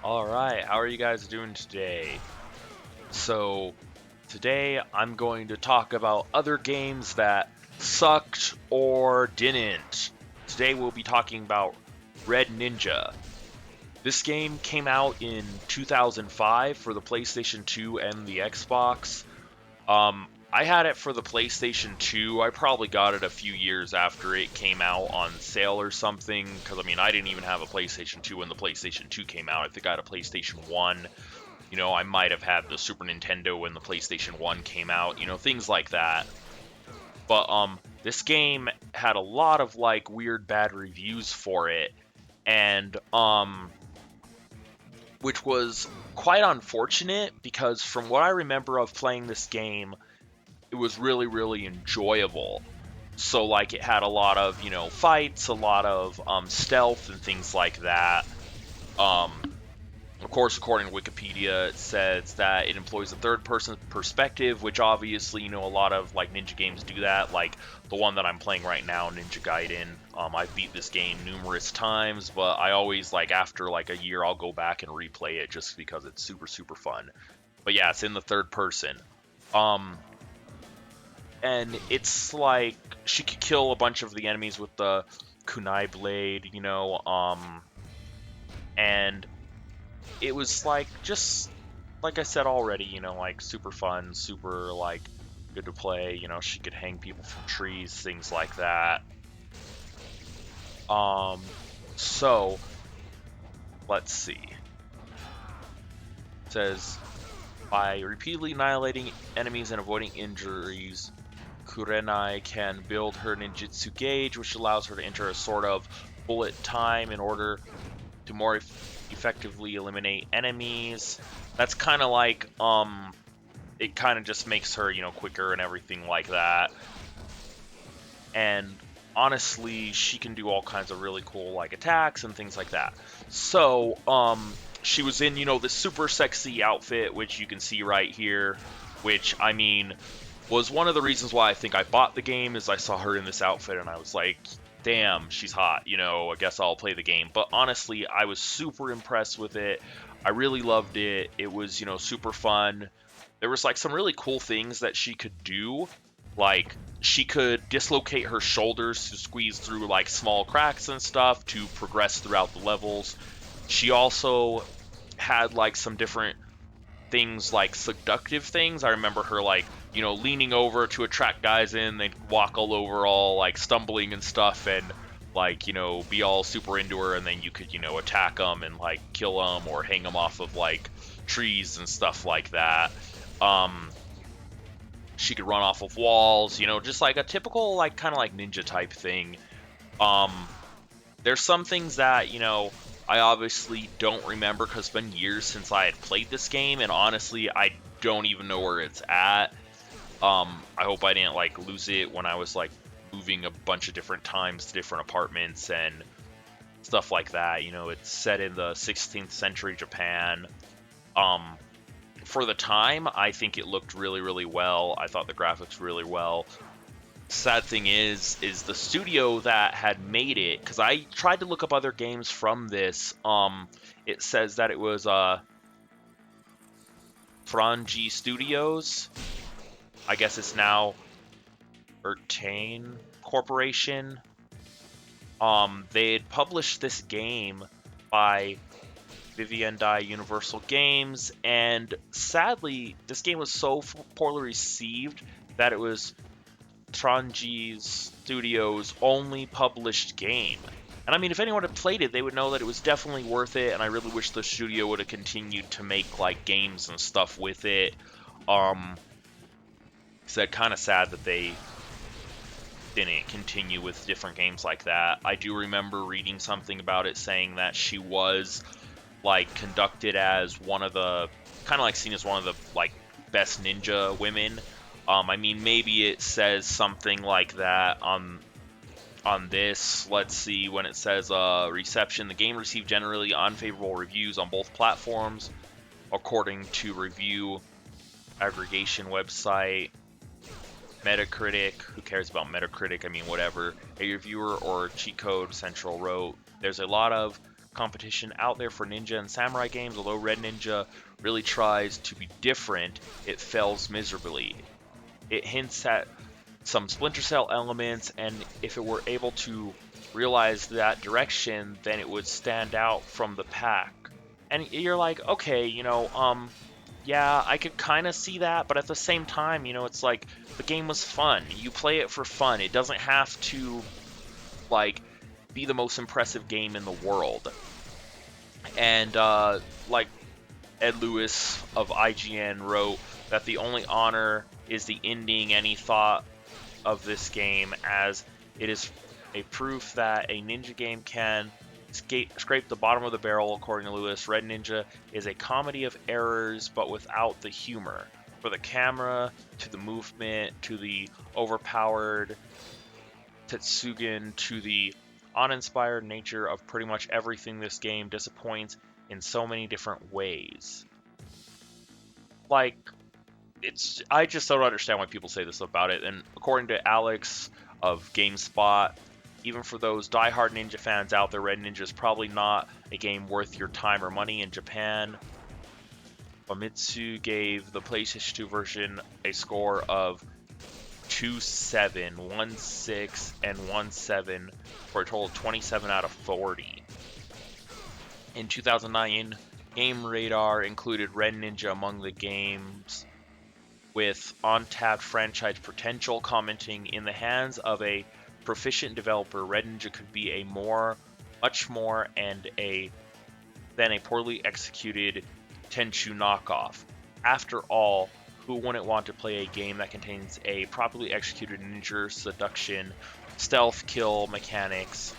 Alright, how are you guys doing today? So, today I'm going to talk about other games that sucked or didn't. Today we'll be talking about Red Ninja. This game came out in 2005 for the PlayStation 2 and the Xbox. I had it for the PlayStation 2. I probably got it a few years after it came out on sale or something. Because, I mean, I didn't even have a PlayStation 2 when the PlayStation 2 came out. I think I had a PlayStation 1. I might have had the Super Nintendo when the PlayStation 1 came out. Things like that. But, this game had a lot of, like, weird bad reviews for it. And, which was quite unfortunate because from what I remember of playing this game, it was really, really enjoyable. So, like, it had a lot of, fights, a lot of stealth and things like that. Um, of course, according to Wikipedia, it says that it employs a third-person perspective, which obviously, a lot of, like, ninja games do that. Like, the one that I'm playing right now, Ninja Gaiden. I've beat this game numerous times, but I always, like, after, like, a year, I'll go back and replay it just because it's super, super fun. But yeah, it's in the third person. Um, and it's like she could kill a bunch of the enemies with the kunai blade, and it was like just like I said already, like super fun, super like good to play. She could hang people from trees, things like that. Um, so let's see. It says by repeatedly annihilating enemies and avoiding injuries, Kurenai can build her ninjutsu gauge, which allows her to enter a sort of bullet time in order to more effectively eliminate enemies. That's kind of like, it kind of just makes her, quicker and everything like that. And honestly, she can do all kinds of really cool, like, attacks and things like that. So, she was in, this super sexy outfit, which you can see right here, which, I mean, was one of the reasons why I think I bought the game, is I saw her in this outfit and I was like, damn, she's hot, I guess I'll play the game. But honestly, I was super impressed with it. I really loved it. It was, super fun. There was like some really cool things that she could do. Like she could dislocate her shoulders to squeeze through like small cracks and stuff to progress throughout the levels. She also had like some different things like seductive things. I remember her like, leaning over to attract guys in, they'd walk all over all like stumbling and stuff and like, be all super into her and then you could, attack them and like kill them or hang them off of like trees and stuff like that. Um she could run off of walls, just like a typical like kind of like ninja type thing. Um there's some things that, I obviously don't remember because it's been years since I had played this game, and honestly, I don't even know where it's at. I hope I didn't, like, lose it when I was, like, moving a bunch of different times to different apartments and stuff like that. It's set in the 16th century Japan. Um, for the time, I think it looked really, really well. I thought the graphics really well. Sad thing is the studio that had made it, because I tried to look up other games from this. It says that it was Franji Studios. I guess it's now Urtane Corporation. They had published this game by Vivendi Universal Games, and sadly, this game was so poorly received that it was Tronji Studios' only published game. And I mean, if anyone had played it, they would know that it was definitely worth it, and I really wish the studio would have continued to make, like, games and stuff with it. So kind of sad that they didn't continue with different games like that. I do remember reading something about it saying that she was, like, conducted as one of the, kind of like seen as one of the, like, best ninja women. I mean, maybe it says something like that on this. Let's see, when it says reception, the game received generally unfavorable reviews on both platforms, according to review aggregation website Metacritic. Who cares about Metacritic? I mean, whatever. A reviewer or cheat code central wrote, there's a lot of competition out there for ninja and samurai games. Although Red Ninja really tries to be different, it fails miserably. It hints at some Splinter Cell elements, and if it were able to realize that direction, then it would stand out from the pack. And you're like, okay, yeah, I could kind of see that, but at the same time, it's like the game was fun. You play it for fun. It doesn't have to like be the most impressive game in the world. And like Ed Lewis of IGN wrote that the only honor is the ending, and he thought of this game as it is a proof that a ninja game can scrape the bottom of the barrel. According to Lewis, Red Ninja is a comedy of errors but without the humor. For the camera, to the movement, to the overpowered Tetsugen, to the uninspired nature of pretty much everything, this game disappoints in so many different ways. Like, I just don't understand why people say this about it. And according to Alex of GameSpot, even for those diehard ninja fans out there, Red Ninja is probably not a game worth your time or money in Japan. Famitsu gave the PlayStation 2 version a score of 2.7, 1.6, and 1.7 for a total of 27 out of 40. In 2009, Game Radar included Red Ninja among the games with untapped franchise potential, commenting, in the hands of a proficient developer, Red Ninja could be much more than a poorly executed Tenchu knockoff. After all, who wouldn't want to play a game that contains a properly executed ninja seduction, stealth kill mechanics?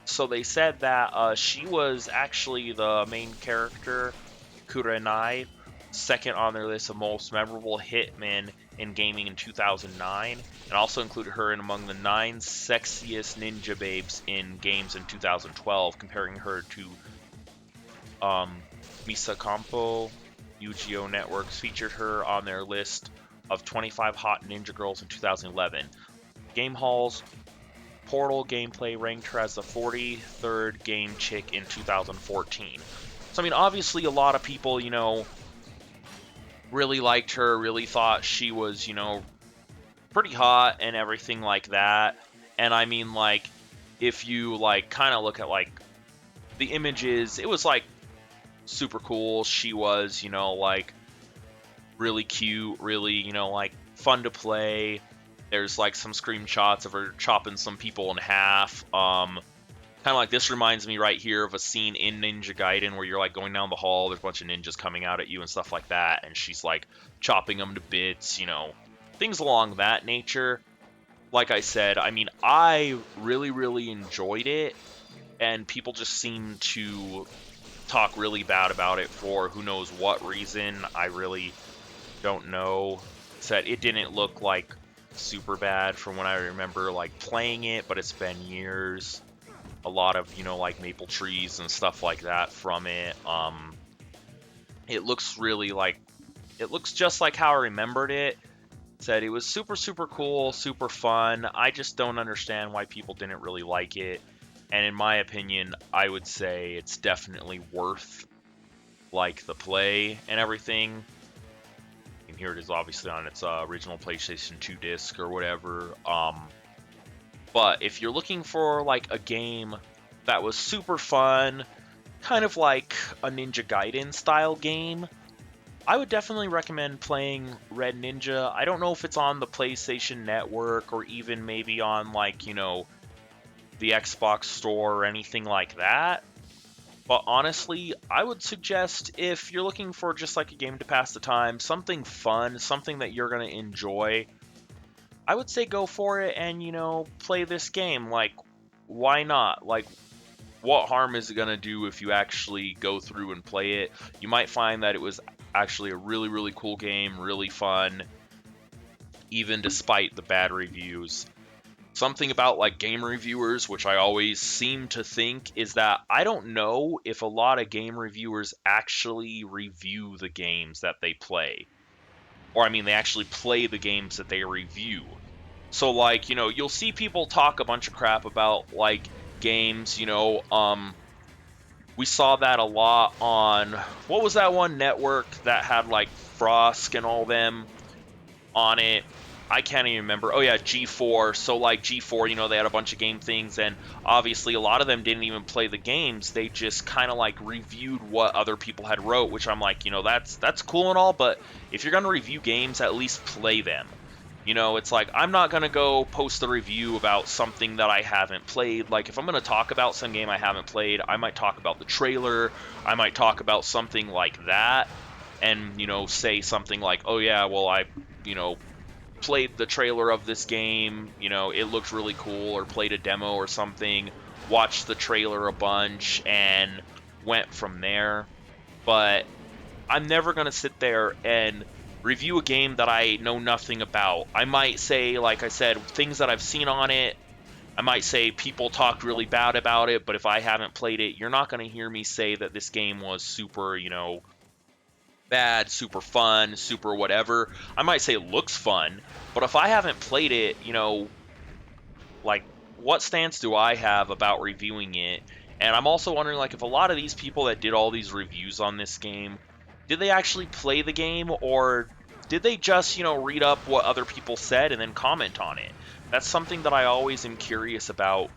So they said that she was actually the main character, Kurenai, second on their list of most memorable hitmen in gaming in 2009, and also included her in among the 9 sexiest ninja babes in games in 2012, comparing her to Misa Campo. Yu-Gi-Oh! Networks featured her on their list of 25 hot ninja girls in 2011. Game Hall's Portal gameplay ranked her as the 43rd game chick in 2014. So, I mean, obviously a lot of people, really liked her, really thought she was, pretty hot and everything like that. And I mean, like, if you, like, kind of look at, like, the images, it was, like, super cool. She was, like, really cute, really, like, fun to play. There's, like, some screenshots of her chopping some people in half. Kind of like, this reminds me right here of a scene in Ninja Gaiden where you're, like, going down the hall, there's a bunch of ninjas coming out at you and stuff like that, and she's, like, chopping them to bits, things along that nature. Like I said, I mean, I really, really enjoyed it, and people just seem to talk really bad about it for who knows what reason. I really don't know. Said it didn't look, like, super bad from when I remember, like, playing it, but it's been years. A lot of, like, maple trees and stuff like that from it. It looks really, like, it looks just like how I remembered it. Said it was super, super cool, super fun. I just don't understand why people didn't really like it. And in my opinion, I would say it's definitely worth, like, the play and everything. And here it is, obviously, on its original PlayStation 2 disc or whatever. But if you're looking for, like, a game that was super fun, kind of like a Ninja Gaiden style game, I would definitely recommend playing Red Ninja. I don't know if it's on the PlayStation Network or even maybe on, like, the Xbox Store or anything like that. But honestly, I would suggest, if you're looking for just like a game to pass the time, something fun, something that you're going to enjoy, I would say go for it and, play this game. Like, why not? Like, what harm is it going to do if you actually go through and play it? You might find that it was actually a really, really cool game, really fun, even despite the bad reviews. Something about, like, game reviewers, which I always seem to think, is that I don't know if a lot of game reviewers actually review the games that they play. Or, I mean, they actually play the games that they review. So, like, you'll see people talk a bunch of crap about, like, games. We saw that a lot on, what was that one network that had like Frost and all them on it? I can't even remember. Oh yeah, G4. So like G4, they had a bunch of game things, and obviously a lot of them didn't even play the games. They just kind of like reviewed what other people had wrote, which I'm like, that's cool and all, but if you're gonna review games, at least play them. It's like I'm not gonna go post a review about something that I haven't played. Like if I'm gonna talk about some game I haven't played, I might talk about the trailer. I might talk about something like that, and say something like, oh yeah, well you know played the trailer of this game, it looked really cool, or played a demo or something, watched the trailer a bunch, and went from there. But I'm never going to sit there and review a game that I know nothing about. I might say, like I said, things that I've seen on it. I might say people talked really bad about it, but if I haven't played it, you're not going to hear me say that this game was super, bad, super fun, super whatever. I might say it looks fun, but if I haven't played it, like what stance do I have about reviewing it? And I'm also wondering like if a lot of these people that did all these reviews on this game, did they actually play the game or did they just, read up what other people said and then comment on it? That's something that I always am curious about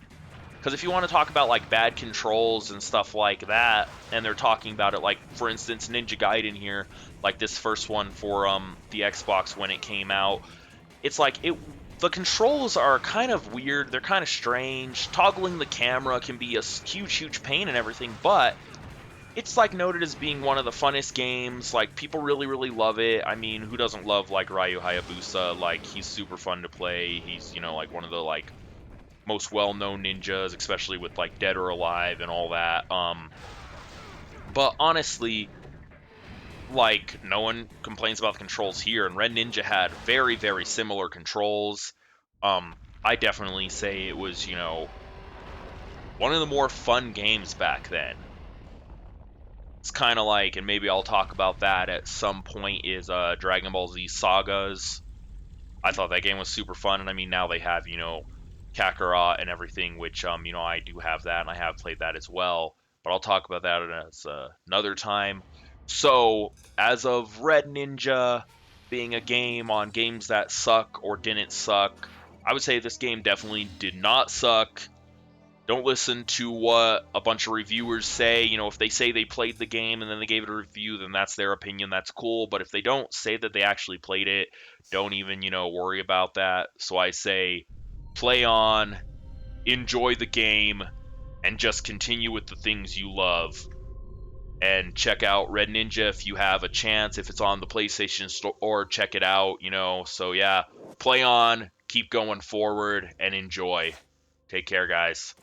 because if you want to talk about like bad controls and stuff like that, and they're talking about it, like for instance Ninja Gaiden here, like this first one for the Xbox when it came out, it's like the controls are kind of weird, they're kind of strange. Toggling the camera can be a huge pain and everything, but it's like noted as being one of the funnest games. Like people really love it. I mean, who doesn't love like Ryu Hayabusa? Like he's super fun to play. He's like one of the like most well-known ninjas, especially with like Dead or Alive and all that. But honestly, like no one complains about the controls here, and Red Ninja had very similar controls. I definitely say it was one of the more fun games back then. It's kind of like, and maybe I'll talk about that at some point, is Dragon Ball Z Sagas. I thought that game was super fun, and I mean now they have Kakarot and everything, which I do have that and I have played that as well. But I'll talk about that as another time. So as of Red Ninja being a game on games that suck or didn't suck, I would say this game definitely did not suck. Don't listen to what a bunch of reviewers say. If they say they played the game and then they gave it a review, then that's their opinion. That's cool. But if they don't say that they actually played it, don't even, worry about that. So I say play on, enjoy the game, and just continue with the things you love. And check out Red Ninja if you have a chance. If it's on the PlayStation Store, check it out. So yeah, play on, keep going forward, and enjoy. Take care, guys.